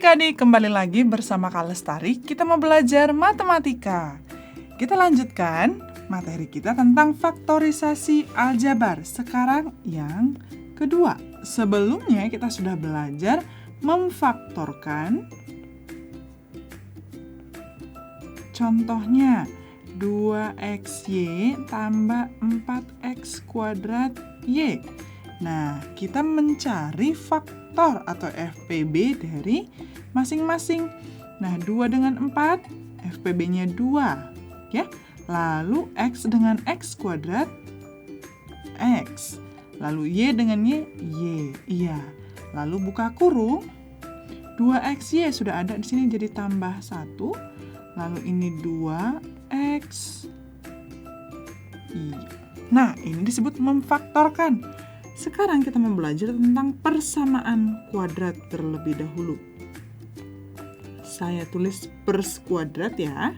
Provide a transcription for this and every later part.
adik-adik, kembali lagi bersama Kak Lestari. Kita mau belajar matematika. Kita lanjutkan materi kita tentang faktorisasi aljabar. Sekarang yang kedua. Sebelumnya kita sudah belajar memfaktorkan. Contohnya 2xy tambah 4x kuadrat y. Nah, kita mencari faktor atau FPB dari masing-masing. Nah, 2 dengan 4, FPB-nya 2. Ya. Lalu X dengan X kuadrat, X. Lalu Y dengan Y, Y. Iya. Lalu buka kurung, 2XY sudah ada di sini jadi tambah 1. Lalu ini 2X. Iya. Nah, ini disebut memfaktorkan. Sekarang kita mau belajar tentang persamaan kuadrat terlebih dahulu. Saya tulis pers kuadrat ya.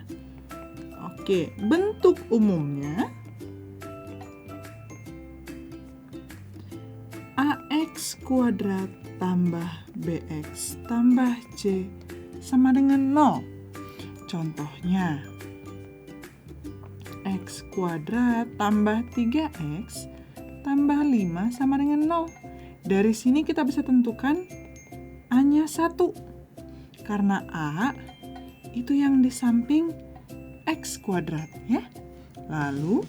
Oke, bentuk umumnya AX kuadrat tambah BX tambah C sama dengan 0. Contohnya, X kuadrat tambah 3X tambah 5 sama dengan 0. Dari sini kita bisa tentukan A-nya 1. Karena A itu yang di samping X kuadrat ya. Lalu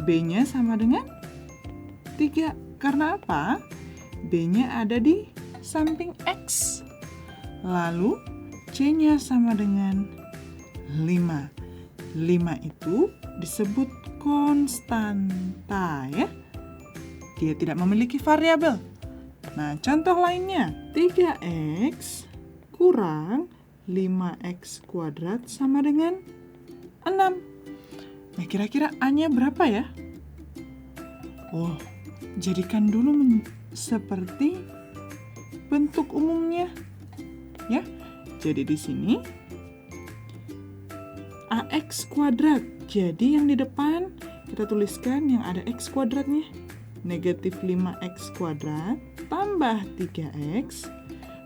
B-nya sama dengan 3. Karena apa? B-nya ada di samping X. Lalu C-nya sama dengan 5. 5 itu disebut konstanta ya. Dia tidak memiliki variabel. Nah, contoh lainnya, 3x kurang 5x kuadrat sama dengan 6. Nah, kira-kira A-nya berapa ya? Oh, jadikan dulu seperti bentuk umumnya. Ya. Jadi di sini AX kuadrat. Jadi yang di depan kita tuliskan yang ada X kuadratnya. Negatif 5X kuadrat tambah 3X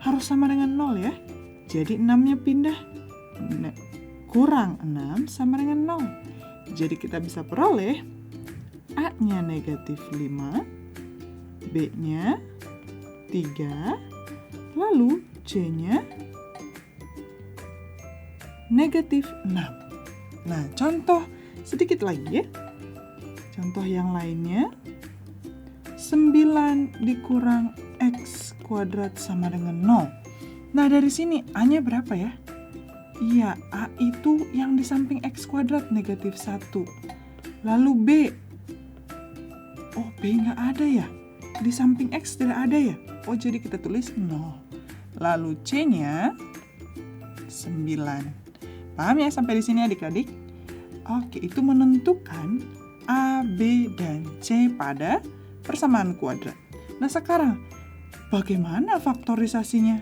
harus sama dengan 0 ya. Jadi 6-nya pindah. Kurang 6 sama dengan 0. Jadi kita bisa peroleh A-nya negatif 5, B-nya 3, lalu C-nya negatif 6. Nah, contoh sedikit lagi ya. Contoh yang lainnya, 9 dikurang X kuadrat sama dengan 0. Nah, dari sini A-nya berapa ya? Iya, A itu yang di samping X kuadrat, negatif 1. Lalu B. Oh, B nggak ada ya? Di samping X tidak ada ya? Oh, jadi kita tulis 0. Lalu C-nya 9. Paham ya sampai di sini adik-adik? Oke, itu menentukan A, B, dan C pada persamaan kuadrat. Nah, sekarang bagaimana faktorisasinya?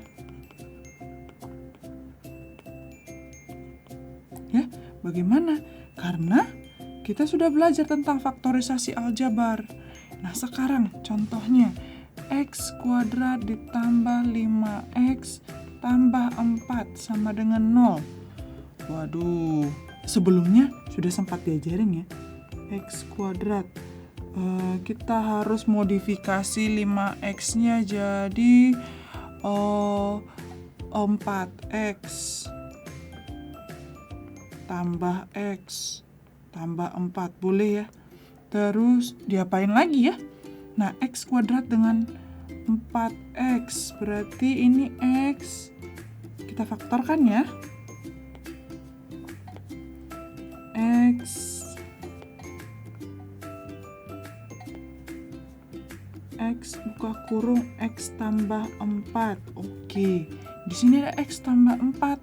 Ya, bagaimana? Karena kita sudah belajar tentang faktorisasi aljabar. Nah, sekarang contohnya X kuadrat ditambah 5X tambah 4 sama dengan 0. Waduh, sebelumnya sudah sempat diajarin ya. X kuadrat. Kita harus modifikasi 5X-nya jadi 4X tambah X tambah 4. Boleh ya? Terus diapain lagi ya? Nah, X kuadrat dengan 4X. Berarti ini X. Kita faktorkan ya. X buka kurung X tambah 4. Oke. Di sini ada X tambah 4.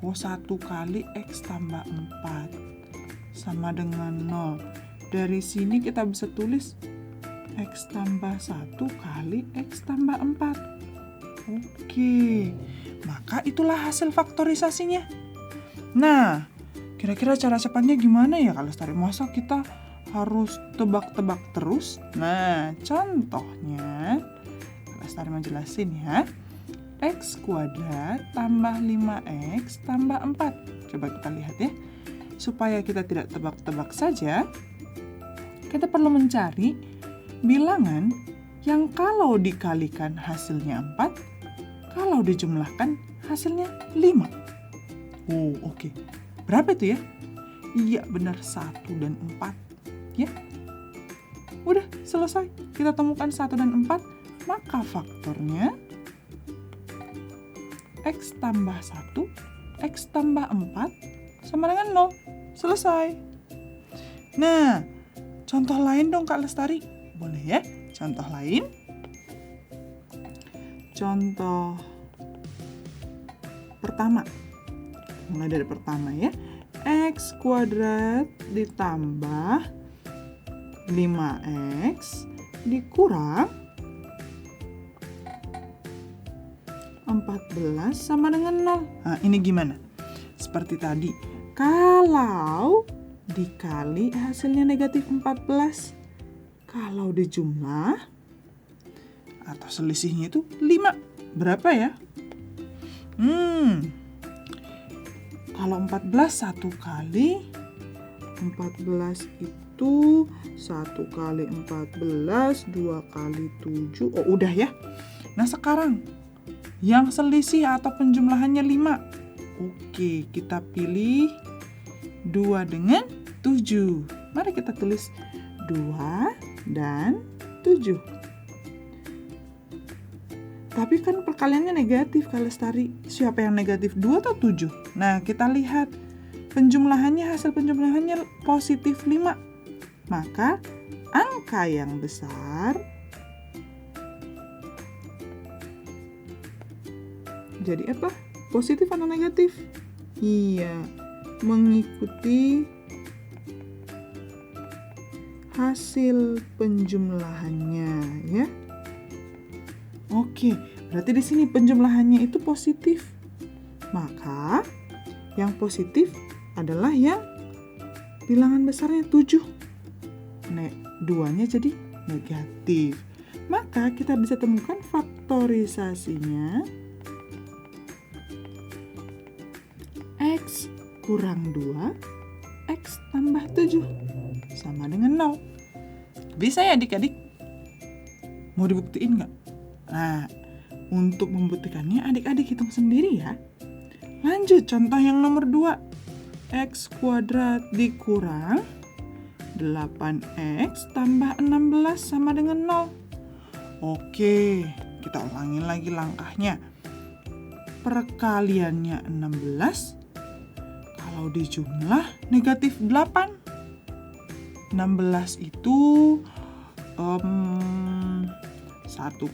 Oh, 1 kali X tambah 4 sama dengan 0. Dari sini kita bisa tulis X tambah 1 kali X tambah 4. Oke. Maka itulah hasil faktorisasinya. Nah, kira-kira cara cepatnya gimana ya kalau Lestari? Masa kita harus tebak-tebak terus? Nah, contohnya Lestari mau jelasin ya. X kuadrat tambah 5X tambah 4. Coba kita lihat ya. Supaya kita tidak tebak-tebak saja, kita perlu mencari bilangan yang kalau dikalikan hasilnya 4, kalau dijumlahkan hasilnya 5. Oh, oke. Berapa itu ya? Iya, benar, 1 dan 4. Ya. Udah, selesai. Kita temukan 1 dan 4, maka faktornya X tambah 1, X tambah 4 sama dengan 0. Selesai. Nah, contoh lain dong Kak Lestari. Boleh ya? Contoh lain. Contoh pertama. Mulai dari pertama ya. X kuadrat ditambah 5X dikurang 14 sama dengan 0. Nah, ini gimana? Seperti tadi, kalau dikali hasilnya negatif 14, kalau dijumlah atau selisihnya itu 5. Berapa ya? Kalau 14 1 kali 14 itu 1 kali 14 2 kali 7. Oh, udah ya. Nah, sekarang yang selisih atau penjumlahannya 5. Oke, kita pilih 2 dengan 7. Mari kita tulis 2 dan 7. Tapi kan perkaliannya negatif, Kak Lestari. Siapa yang negatif, 2 atau 7? Nah, kita lihat penjumlahannya, hasil penjumlahannya positif 5. Maka angka yang besar jadi apa? Positif atau negatif? Iya, mengikuti hasil penjumlahannya ya. Oke, berarti di sini penjumlahannya itu positif. Maka yang positif adalah yang bilangan besarnya 7. Duanya jadi negatif. Maka kita bisa temukan faktorisasinya X kurang 2, X tambah 7 sama dengan 0. Bisa ya adik-adik? Mau dibuktiin nggak? Nah, untuk membuktikannya adik-adik hitung sendiri ya. Lanjut contoh yang nomor 2. X kuadrat dikurang 8X tambah 16 sama dengan 0. Oke, kita ulangin lagi langkahnya. Perkaliannya 16. Kalau dijumlah negatif 8. 16 itu 1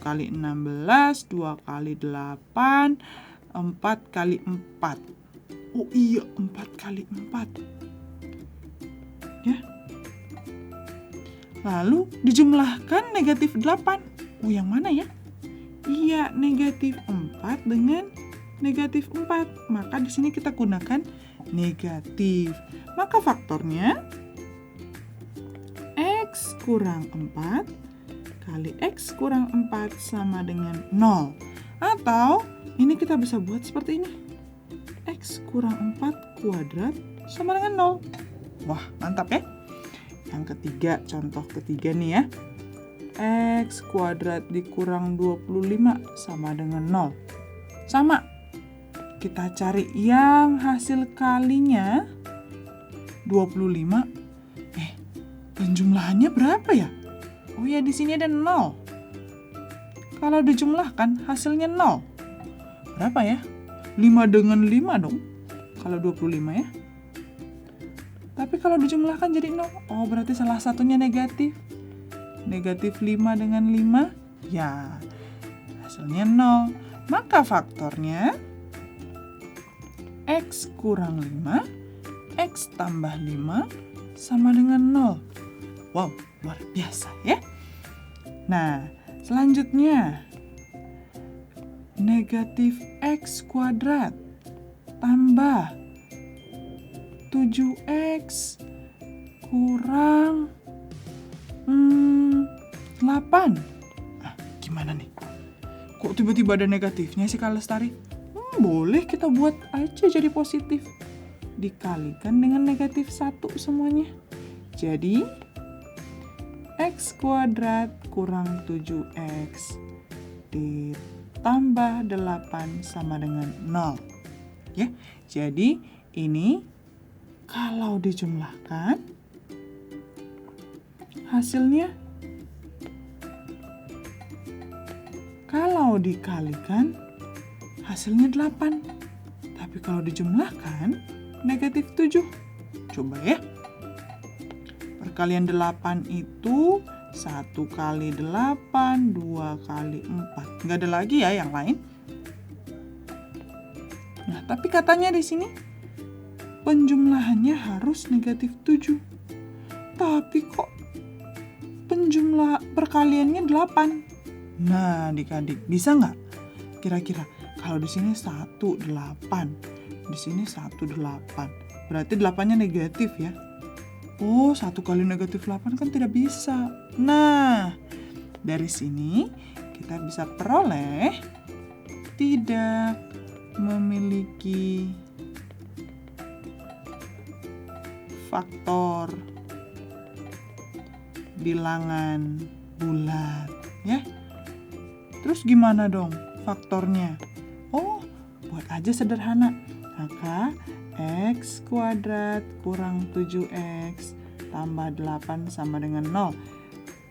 kali 16, 2 kali 8, 4 kali 4. Oh iya, 4 kali 4. Ya. Lalu dijumlahkan negatif 8. Oh, yang mana ya? Iya, negatif 4 dengan negatif 4. Maka di sini kita gunakan negatif. Maka faktornya X kurang 4 kali X kurang 4 sama dengan 0. Atau ini kita bisa buat seperti ini. X kurang 4 kuadrat sama dengan 0. Wah, mantap ya. Yang ketiga, contoh ketiga nih ya. X kuadrat dikurang 25 sama dengan 0. Sama. Kita cari yang hasil kalinya 25. Penjumlahannya berapa ya? Oh ya, di sini ada 0. Kalau dijumlahkan hasilnya 0. Berapa ya? 5 dengan 5 dong. Kalau 25 ya. Tapi kalau dijumlahkan jadi 0. Oh, berarti salah satunya negatif. Negatif 5 dengan 5. Ya, hasilnya 0. Maka faktornya X kurang 5, X tambah 5 sama dengan 0. Wow, luar biasa ya. Nah, selanjutnya negatif X kuadrat tambah 7X kurang 8. Gimana nih? kok tiba-tiba ada negatifnya sih Kak Lestari? Boleh kita buat aja jadi positif. Dikalikan dengan negatif 1 semuanya. Jadi, X kuadrat kurang 7X ditambah 8 sama dengan 0. Ya, jadi ini kalau dijumlahkan hasilnya, kalau dikalikan hasilnya 8. Tapi kalau dijumlahkan negatif 7. Coba ya. Perkalian 8 itu 1 kali 8, 2 kali 4. Nggak ada lagi ya yang lain. Nah, tapi katanya di sini penjumlahannya harus negatif 7. Tapi kok perkaliannya 8? Nah, adik-adik, bisa nggak? Kira-kira kalau di sini 1, 8. Di sini 1, 8. Berarti 8-nya negatif ya. Oh, 1 kali negatif 8 kan tidak bisa. Nah, dari sini kita bisa peroleh tidak memiliki faktor bilangan bulat, ya. Terus gimana dong faktornya? Oh, buat aja sederhana. Maka X kuadrat kurang 7X tambah 8 sama dengan 0.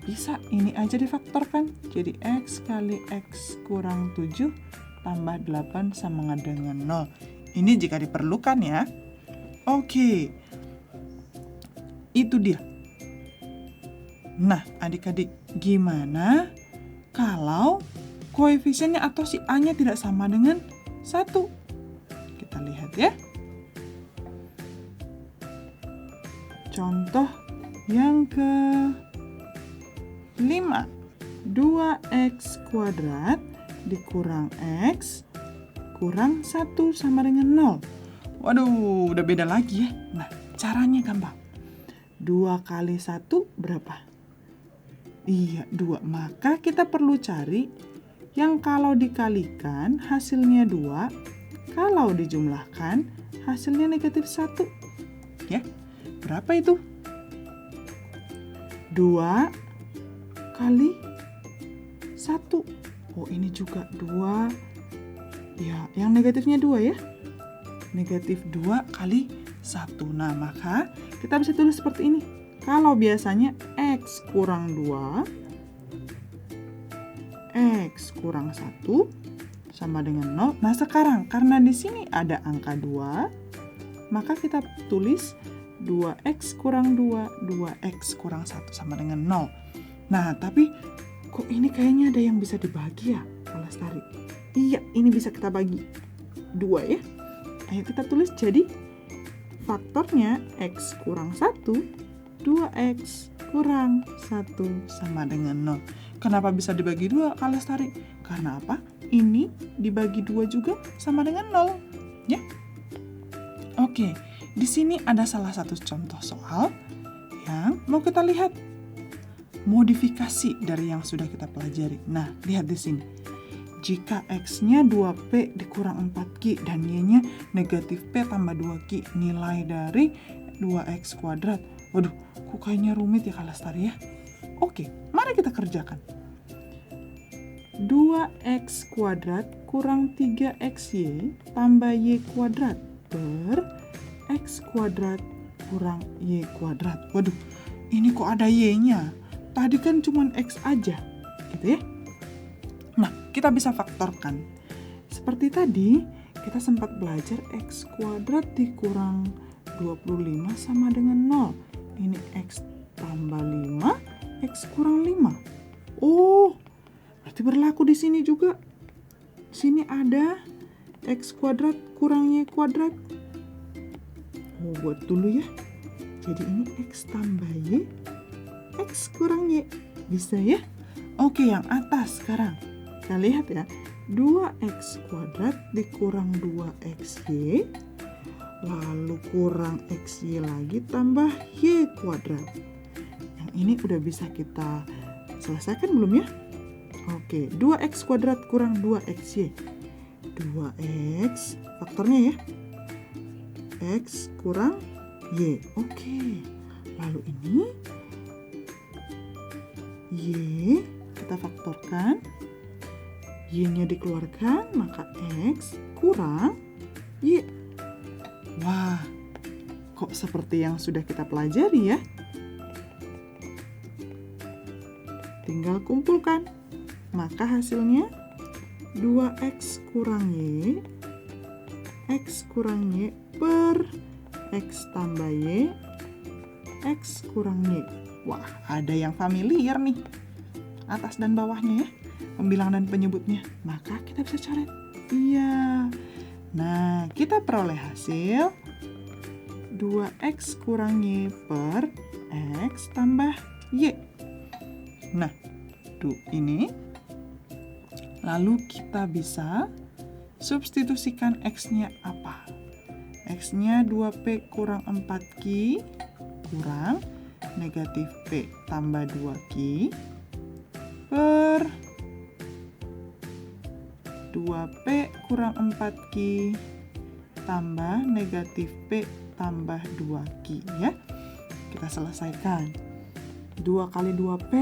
Bisa ini aja difaktorkan. Jadi X kali X kurang 7 tambah 8 sama dengan 0. Ini jika diperlukan ya. Oke. Itu dia. Nah, adik-adik, gimana kalau koefisiennya atau si A-nya tidak sama dengan 1? Kita lihat ya. Contoh yang ke-5. 2X kuadrat dikurang X kurang 1 sama dengan 0. Waduh, udah beda lagi ya. Nah, caranya gampang. 2 kali 1 berapa? Iya, 2. Maka kita perlu cari yang kalau dikalikan hasilnya 2, kalau dijumlahkan hasilnya negatif 1. Ya. Berapa itu? 2 kali 1. Oh, ini juga 2. Ya, yang negatifnya 2 ya. Negatif 2 kali 1. Nah, maka kita bisa tulis seperti ini. Kalau biasanya X kurang 2, X kurang 1 sama dengan 0. Nah, sekarang karena di sini ada angka 2, maka kita tulis 2X kurang 2, 2X kurang 1 sama dengan 0. Nah, tapi kok ini kayaknya ada yang bisa dibagi ya, Kak Lestari? Iya, ini bisa kita bagi 2 ya. Ayo kita tulis jadi faktornya X kurang 1, 2X kurang 1 sama dengan 0. Kenapa bisa dibagi 2, Kak Lestari? Karena apa? Ini dibagi 2 juga sama dengan 0. Ya. Oke. Di sini ada salah satu contoh soal yang mau kita lihat. Modifikasi dari yang sudah kita pelajari. Nah, lihat di sini. Jika X-nya 2P dikurang 4Q dan Y-nya negatif P tambah 2Q, nilai dari 2X kuadrat. Waduh, kok kayaknya rumit ya Kak Lestari ya? Oke, mari kita kerjakan. 2X kuadrat kurang 3XY tambah Y kuadrat per X kuadrat kurang Y kuadrat. Waduh, ini kok ada Y-nya? Tadi kan cuma X aja, gitu ya. Nah, kita bisa faktorkan. Seperti tadi, kita sempat belajar X kuadrat dikurang 25 sama dengan 0. Ini X tambah 5, X kurang 5. Oh, berarti berlaku di sini juga. Sini ada X kuadrat kurang Y kuadrat. Oh, buat dulu ya. Jadi ini X tambah Y, X kurang Y. Bisa ya? Oke, yang atas sekarang. Kita lihat ya. 2X kuadrat dikurang 2XY. Lalu kurang XY lagi tambah Y kuadrat. Yang ini udah bisa kita selesaikan belum ya? Oke, 2x kuadrat kurang 2xy. 2x, faktornya ya. X kurang Y. Oke. Lalu ini Y kita faktorkan. Y-nya dikeluarkan, maka X kurang Y. Wah, kok seperti yang sudah kita pelajari ya? Tinggal kumpulkan. Maka hasilnya 2x kurang Y, x kurang Y per x tambah Y, x kurang Y. Wah, ada yang familiar nih. Atas dan bawahnya ya, pembilangan dan penyebutnya. Maka kita bisa coret. Iya. Nah, kita peroleh hasil 2x kurang Y per x tambah Y. Nah, tuh ini. Lalu kita bisa substitusikan X-nya apa? X-nya 2P kurang 4Q kurang negatif P tambah 2Q per 2P kurang 4Q tambah negatif P tambah 2Q ya. Kita selesaikan. 2 kali 2P,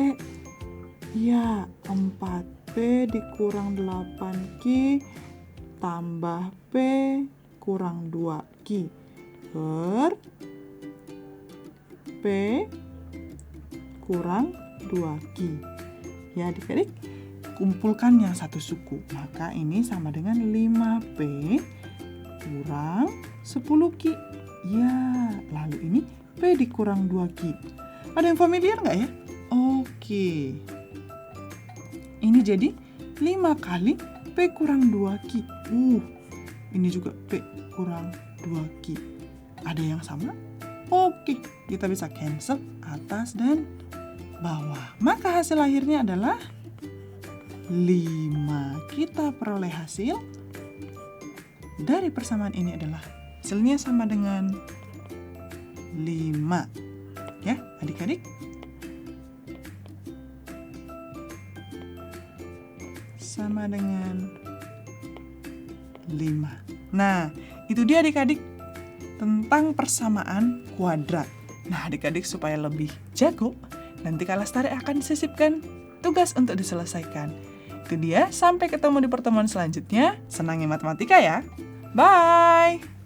ya 4P dikurang 8Q tambah P kurang 2Q per P kurang 2Q. Ya adik-adik, kumpulkan yang satu suku. Maka ini sama dengan 5P kurang 10Q. Ya, lalu ini P dikurang 2Q. Ada yang familiar nggak ya? Oke. Ini jadi 5 kali P kurang 2Q. Ini juga P kurang 2Q. Ada yang sama? Oke, kita bisa cancel atas dan bawah. Maka hasil akhirnya adalah 5. Kita peroleh hasil dari persamaan ini adalah hasilnya sama dengan 5. Ya, adik-adik. Sama dengan 5. Nah, itu dia adik-adik tentang persamaan kuadrat. Nah, adik-adik supaya lebih jago, nanti Kak Lestari akan sisipkan tugas untuk diselesaikan. Itu dia, sampai ketemu di pertemuan selanjutnya. Senangi matematika ya. Bye!